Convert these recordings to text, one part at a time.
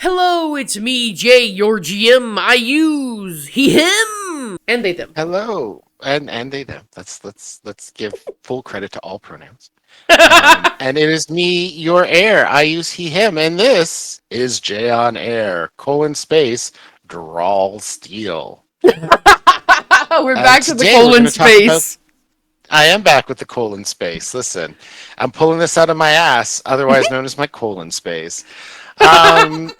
Hello, it's me, Jay, your GM. I use he, him, and they, them. Hello, and they them. Let's give full credit to all pronouns. And it is me, your heir. I use he, him, and this is Jay on air. Colon space drawl steel. We're back to the Today we're going colon to talk about. space. I am back with the colon space. Listen, I'm pulling this out of my ass, otherwise known as my colon space. Um,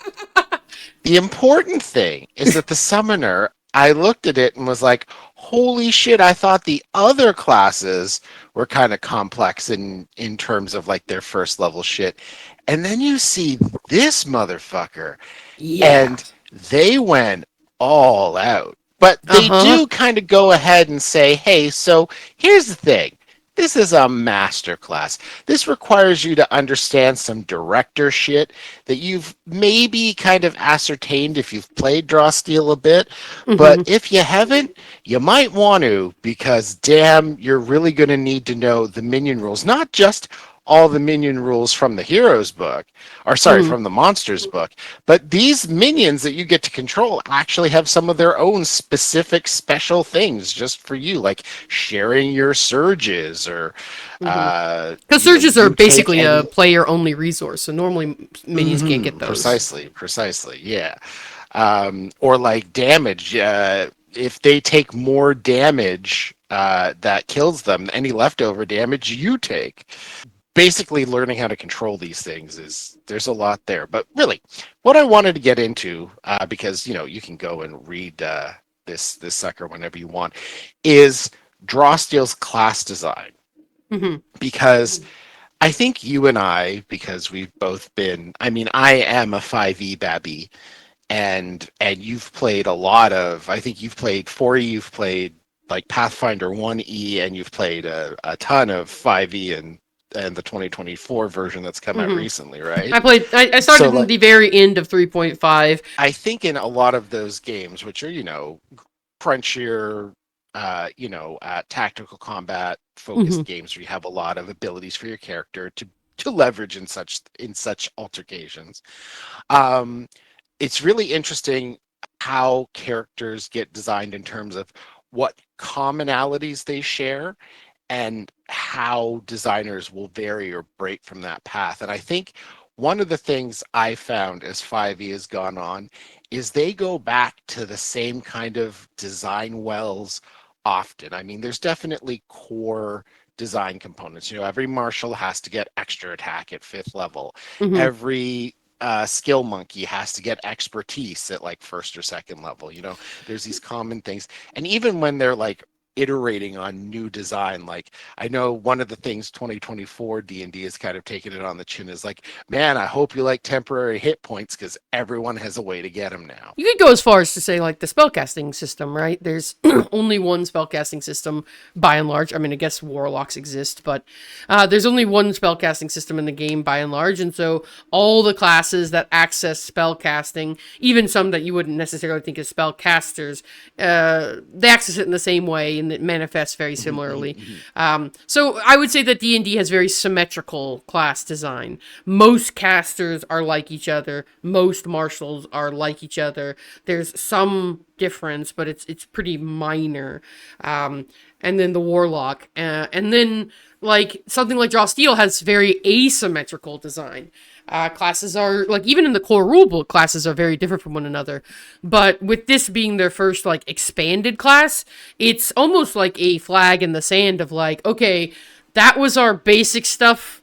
the important thing is that the summoner, I looked at it and was like, holy shit, I thought the other classes were kind of complex in terms of like their first level shit. And then you see this motherfucker Yeah. and they went all out. But Uh they huh. do kind of go ahead and say, hey, so here's the thing. This is a master class. This requires you to understand some director shit that you've maybe kind of ascertained if you've played Draw Steel a bit. But Mm-hmm. if you haven't, you might want to, because damn, you're really going to need to know the minion rules, not just all the minion rules from the heroes book, or sorry, Mm-hmm. from the monsters book, but these minions that you get to control actually have some of their own specific special things just for you, like sharing your surges or, Mm-hmm. Because surges are you take basically a any. player-only resource, so normally minions can't get those. Precisely, yeah. Or like damage. If they take more damage that kills them, any leftover damage you take. Basically learning how to control these things is there's a lot there. But really, what I wanted to get into, because you can go and read this sucker whenever you want, is Drawsteel's class design. Mm-hmm. Because I think you and I, because we've both been, I mean, I am a 5e babby, and you've played a lot of, I think you've played 4e, you've played like Pathfinder 1e, and you've played a ton of 5e and the 2024 version that's come out Mm-hmm. recently, right? I So started in like the very end of 3.5. I think in a lot of those games, which are, crunchier, tactical combat Mm-hmm. focused games where you have a lot of abilities for your character to leverage in such altercations. Um, it's really interesting how characters get designed in terms of what commonalities they share and how designers will vary or break from that path. And I think one of the things I found as 5e has gone on is they go back to the same kind of design wells often. I mean, there's definitely core design components. Every marshal has to get extra attack at 5th level. Mm-hmm. Every skill monkey has to get expertise at like first or second level. There's these common things. And even when they're like iterating on new design, like I know one of the things 2024 D&D has kind of taken it on the chin is like, man, I hope you like temporary hit points because everyone has a way to get them now. You could go as far as to say, like, the spellcasting system, right? There's only one spellcasting system, by and large. I mean, I guess warlocks exist, but there's only one spellcasting system in the game, by and large. And so all the classes that access spellcasting, even some that you wouldn't necessarily think as spellcasters, they access it in the same way, and it manifests very similarly. So I would say that D&D has very symmetrical class design. Most casters are like each other. Most marshals are like each other. There's some difference, but it's pretty minor. And then the warlock, and then like something like Draw Steel has very asymmetrical design. Classes are like, even in the core rulebook, classes are very different from one another. But with this being their first like expanded class, it's almost like a flag in the sand of like, okay, that was our basic stuff.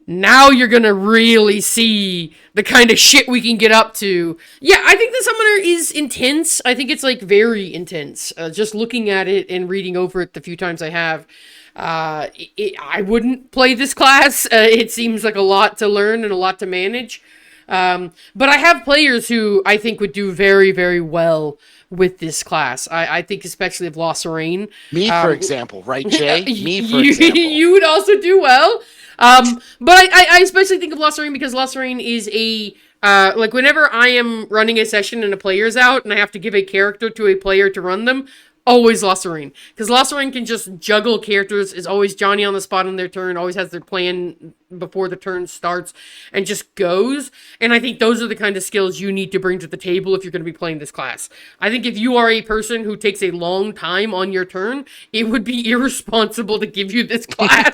Now you're gonna really see the kind of shit we can get up to. Yeah, I think the summoner is intense. I think it's like very intense. Just looking at it and reading over it the few times I have, I wouldn't play this class. It seems like a lot to learn and a lot to manage. But I have players who I think would do very, very well with this class. I think especially of Lost Rain. Me, for Um, example, right, Jay? Me, for example. you would also do well. But I especially think of Lost Rain because Lost Rain is a like whenever I am running a session and a player's out and I have to give a character to a player to run them, Always Lasserine. Because Lasserine can just juggle characters, is always Johnny on the spot on their turn, always has their plan before the turn starts, and just goes. And I think those are the kind of skills you need to bring to the table if you're going to be playing this class. I think if you are a person who takes a long time on your turn, it would be irresponsible to give you this class.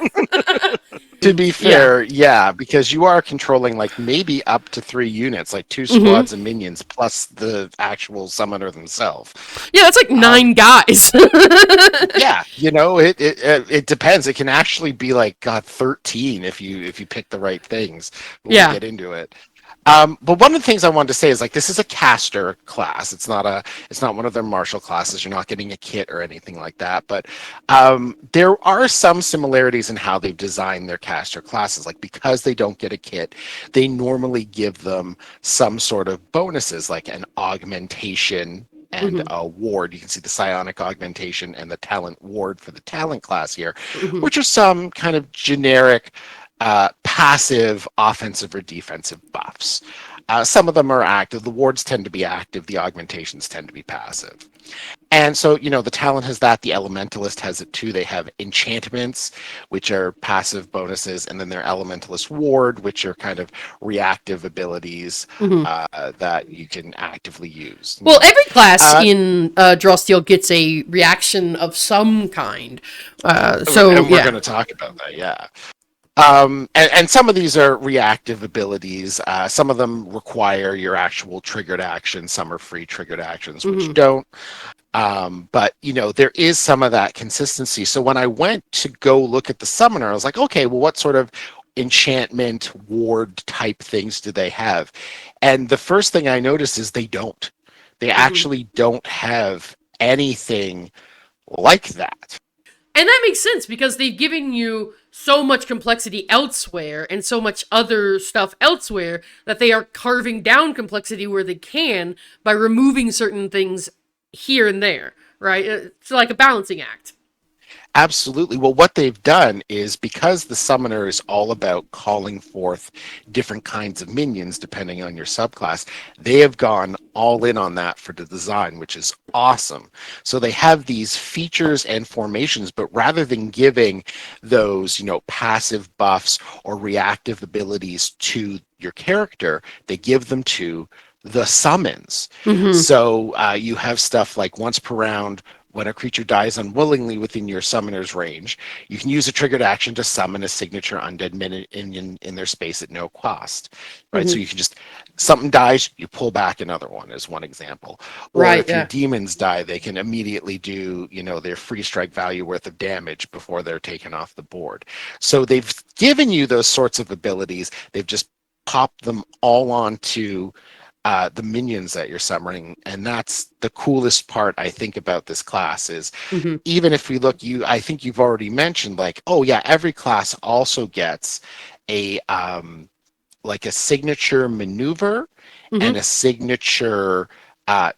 To be fair, yeah, because you are controlling like maybe up to 3 units, like 2 squads of minions plus the actual summoner themselves. Yeah, that's like 9 guys. Yeah, you know, it depends. It can actually be like God 13 if you pick the right things. We'll get into it. But one of the things I wanted to say is like this is a caster class. It's not one of their martial classes. You're not getting a kit or anything like that. But there are some similarities in how they've designed their caster classes. Like because they don't get a kit, they normally give them some sort of bonuses, like an augmentation and a ward. You can see the psionic augmentation and the talent ward for the talent class here, which are some kind of generic passive offensive or defensive buffs. Some of them are active. The wards tend to be active. The augmentations tend to be passive. And so, you know, the talent has that. The elementalist has it too. They have enchantments, which are passive bonuses, and then their elementalist ward, which are kind of reactive abilities that you can actively use. Well, every class in Draw Steel gets a reaction of some kind. And we're going to talk about that, yeah. And some of these are reactive abilities. Some of them require your actual triggered action. Some are free triggered actions, which don't. But, you know, there is some of that consistency. So when I went to go look at the summoner, I was like, okay, well, what sort of enchantment ward type things do they have? And the first thing I noticed is they don't. They actually don't have anything like that. And that makes sense because they've given you so much complexity elsewhere and so much other stuff elsewhere that they are carving down complexity where they can by removing certain things here and there, right? It's like a balancing act. Absolutely. Well, what they've done is because the summoner is all about calling forth different kinds of minions depending on your subclass, they have gone all in on that for the design, which is awesome. So they have these features and formations, but rather than giving those, you know, passive buffs or reactive abilities to your character, they give them to the summons. So you have stuff like once per round, when a creature dies unwillingly within your summoner's range, you can use a triggered action to summon a signature undead minion in their space at no cost. Right? So you can just, something dies, you pull back another one as one example. Or if your demons die, they can immediately do, you know, their free strike value worth of damage before they're taken off the board. So they've given you those sorts of abilities. They've just popped them all onto the minions that you're summoning, and that's the coolest part I think about this class is even if we look, I think you've already mentioned like, oh yeah, every class also gets a like a signature maneuver and a signature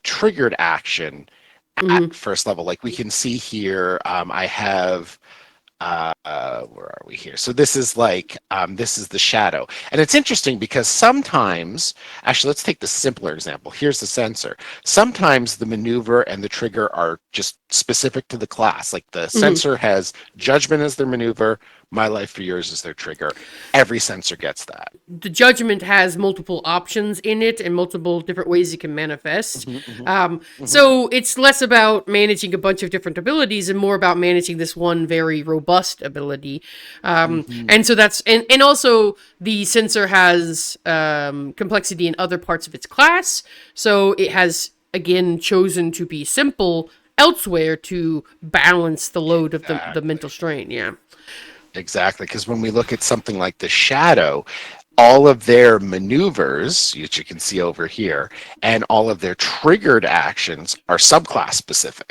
triggered action at first level. Like we can see here, I have where are we here? So this is like this is the shadow, and it's interesting because sometimes, actually, let's take the simpler example. Here's the sensor. Sometimes the maneuver and the trigger are just specific to the class. Like the sensor has judgment as their maneuver, my life for yours is their trigger. Every sensor gets that. The judgment has multiple options in it and multiple different ways it can manifest. So it's less about managing a bunch of different abilities and more about managing this one very robust ability. And so that's, and also the sensor has complexity in other parts of its class. So it has, again, chosen to be simple elsewhere to balance the load of the mental strain. Yeah. Exactly, because when we look at something like the Shadow, all of their maneuvers, which you can see over here, and all of their triggered actions are subclass specific.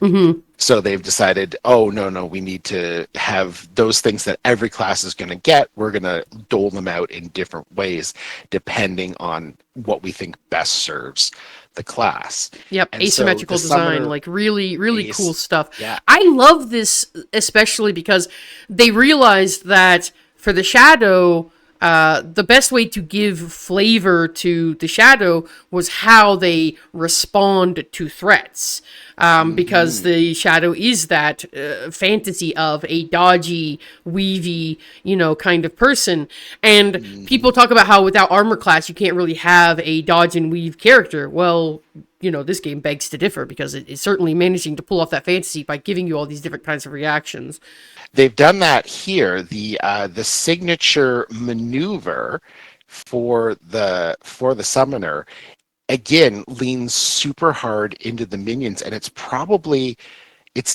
So they've decided, oh, no, we need to have those things that every class is going to get. We're going to dole them out in different ways, depending on what we think best serves the class. Yep, and asymmetrical so design, summoner, like really cool stuff. Yeah. I love this especially because they realized that for the Shadow, the best way to give flavor to the shadow was how they respond to threats. Because Hmm. the shadow is that fantasy of a dodgy, weavy, kind of person. And people Hmm. talk about how without armor class, you can't really have a dodge and weave character. Well, this game begs to differ because it is certainly managing to pull off that fantasy by giving you all these different kinds of reactions. They've done that here. The signature maneuver for the summoner again leans super hard into the minions, and it's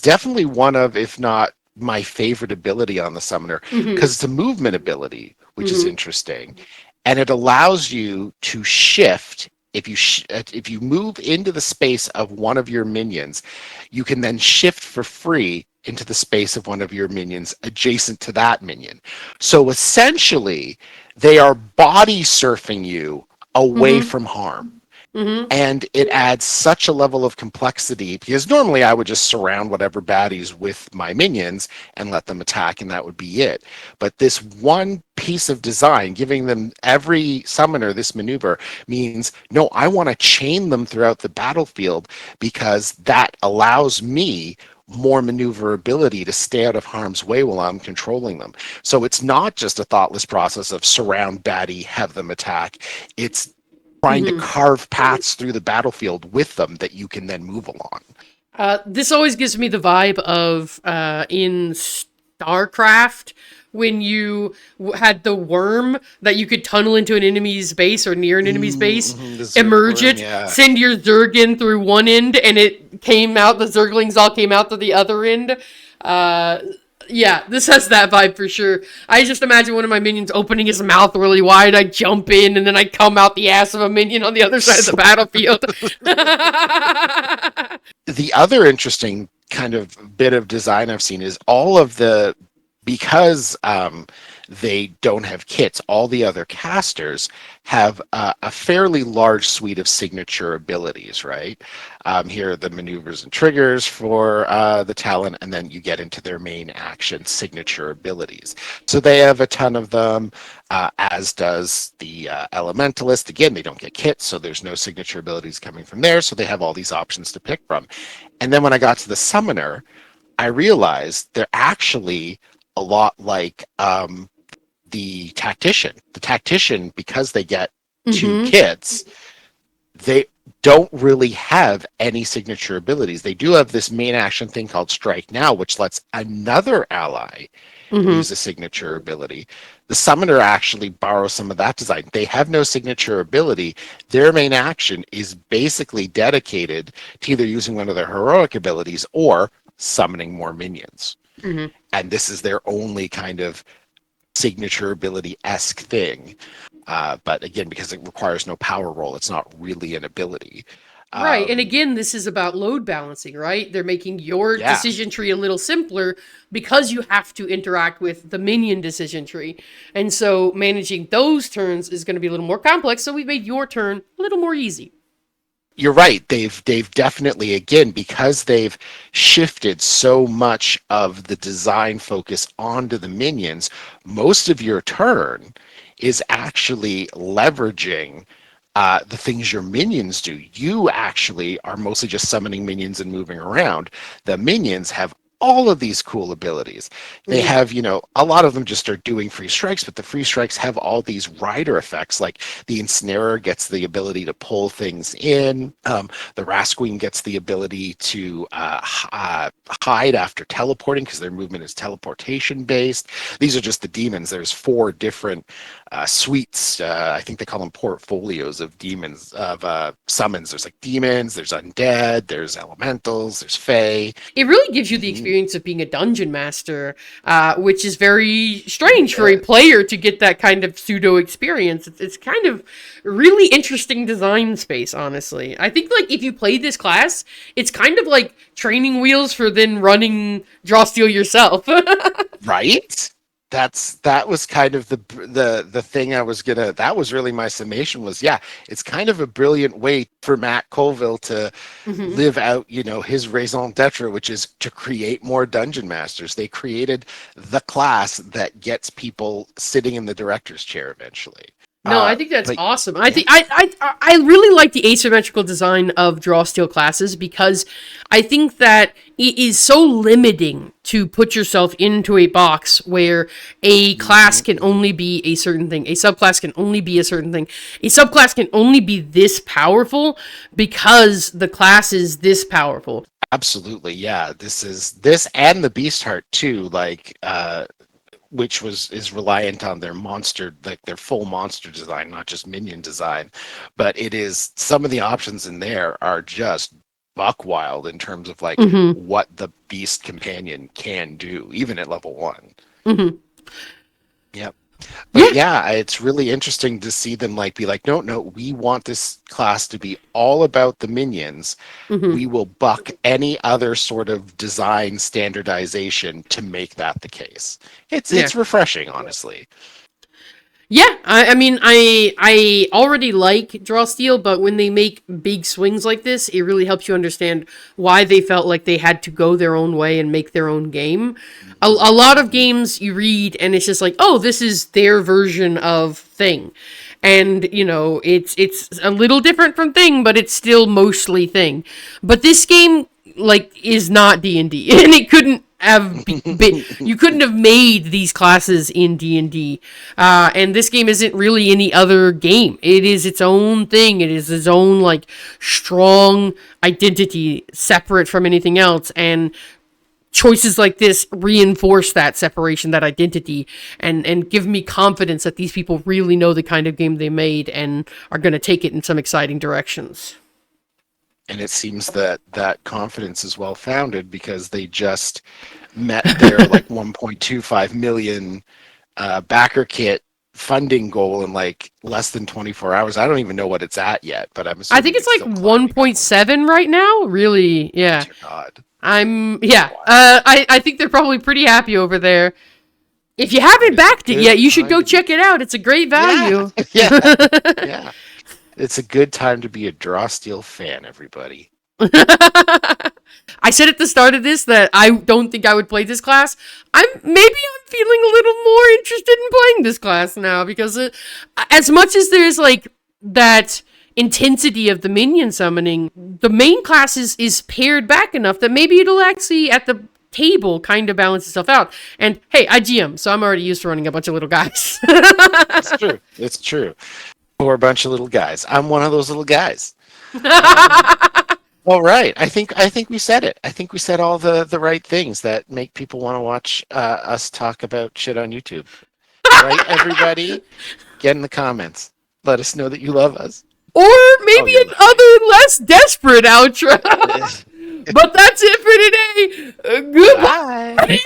definitely one of, if not my favorite ability on the summoner, Mm-hmm. because it's a movement ability, which is Mm-hmm. interesting, and it allows you to shift. If you move into the space of one of your minions, you can then shift for free into the space of one of your minions adjacent to that minion. So essentially, they are body surfing you away Mm-hmm. from harm, Mm-hmm. and it adds such a level of complexity, because normally I would just surround whatever baddies with my minions and let them attack, and that would be it. But this one piece of design, giving them every summoner this maneuver, means no, I want to chain them throughout the battlefield, because that allows me more maneuverability to stay out of harm's way while I'm controlling them. So it's not just a thoughtless process of surround baddie, have them attack. It's trying to Mm-hmm. carve paths through the battlefield with them that you can then move along. This always gives me the vibe of in StarCraft when you had the worm that you could tunnel into an enemy's base or near an enemy's base, Mm-hmm, the Zerg emerge worm, it, yeah. send your Zerg in through one end, and it came out, the Zerglings all came out to the other end. Uh, yeah, this has that vibe for sure. I just imagine one of my minions opening his mouth really wide. I jump in, and then I come out the ass of a minion on the other side of the battlefield. The other interesting kind of bit of design I've seen is all of because they don't have kits, all the other casters have a fairly large suite of signature abilities, right? Here are the maneuvers and triggers for the talent, and then you get into their main action signature abilities. So they have a ton of them, as does the Elementalist. Again, they don't get kits, so there's no signature abilities coming from there, so they have all these options to pick from. And then when I got to the Summoner, I realized they're actually a lot like the Tactician. The Tactician, because they get two Mm-hmm. kits, they don't really have any signature abilities. They do have this main action thing called Strike Now, which lets another ally Mm-hmm. use a signature ability. The Summoner actually borrows some of that design. They have no signature ability. Their main action is basically dedicated to either using one of their heroic abilities or summoning more minions. Mm-hmm. And this is their only kind of signature ability-esque thing. But again, because it requires no power roll, it's not really an ability. Right. And Um, again, this is about load balancing, right? They're making your yeah, decision tree a little simpler because you have to interact with the minion decision tree. And so managing those turns is going to be a little more complex. So we made your turn a little more easy. you're right. They've definitely, again, because they've shifted so much of the design focus onto the minions, most of your turn is actually leveraging the things your minions do. You actually are mostly just summoning minions and moving around. The minions have all of these cool abilities. They Mm-hmm. have, a lot of them just are doing free strikes, but the free strikes have all these rider effects. Like the Ensnarer gets the ability to pull things in. The Rasqueen gets the ability to hide after teleporting, because their movement is teleportation based. These are just the demons. There's four different suites. I think they call them portfolios of demons, of summons. There's like demons, there's undead, there's elementals, there's fae. It really gives you the Mhm. experience of being a dungeon master, which is very strange for a Yeah. player to get that kind of pseudo experience. It's kind of really interesting design space, honestly. I think like if you play this class, it's kind of like training wheels for then running draw steel yourself. Right? that was kind of the thing I was gonna. That was really my summation. Was, yeah, it's kind of a brilliant way for Matt Colville to Hmm. live out, his raison d'etre, which is to create more dungeon masters. They created the class that gets people sitting in the director's chair eventually. No, I think that's But awesome. I yeah, think I really like the asymmetrical design of draw steel classes because I think that it is so limiting to put yourself into a box where a class mhm, can mhm. only be a certain thing, a subclass can only be a certain thing, a subclass can only be this powerful because the class is this powerful. Absolutely, yeah. This and the Beast Heart too, like which is reliant on their monster, like their full monster design, not just minion design. But it is, some of the options in there are just buck wild in terms of like Hmm. what the beast companion can do, even at level 1. Hmm. Yep. But Yeah. yeah, it's really interesting to see them like be like, no, no, we want this class to be all about the minions. Hmm. We will buck any other sort of design standardization to make that the case. Yeah. It's refreshing, honestly. Yeah, I mean, I already like draw steel, but when they make big swings like this, it really helps you understand why they felt like they had to go their own way and make their own game. A Mhm, lot of mhm. games you read and it's just like, oh, this is their version of thing, and it's a little different from thing, but it's still mostly thing. But this game like is not D&D, and it couldn't have you couldn't have made these classes in D&D, and this game isn't really any other game. It is its own thing. It is its own like strong identity separate from anything else, and choices like this reinforce that separation, that identity, and give me confidence that these people really know the kind of game they made and are going to take it in some exciting directions. And it seems that that confidence is well founded because they just met their like 1.25 million backer kit funding goal in like less than 24 hours. I don't even know what it's at yet, but I'm I think assuming it's it's like still climbing upwards. 1.7 right now. Really, Oh yeah. dear God. Yeah. Wild. I think they're probably pretty happy over there. If you That haven't is a backed it good yet, you should time go to be. check it out. It's a great Yeah, value. yeah, yeah. It's a good time to be a Draw Steel fan, everybody. I said at the start of this that I don't think I would play this class. I'm feeling a little more interested in playing this class now because as much as there's like that intensity of the minion summoning, the main class is pared back enough that maybe it'll actually at the table kind of balance itself out. And hey, I GM, so I'm already used to running a bunch of little guys. It's true. It's true. We're a bunch of little guys. I'm one of those little guys. Um, all right. I think we said it. I think we said all the right things that make people want to watch us talk about shit on YouTube. Right, everybody? Get in the comments. Let us know that you love us. Or Oh, maybe you're laughing. another less desperate outro. But that's it for today. Goodbye. Bye.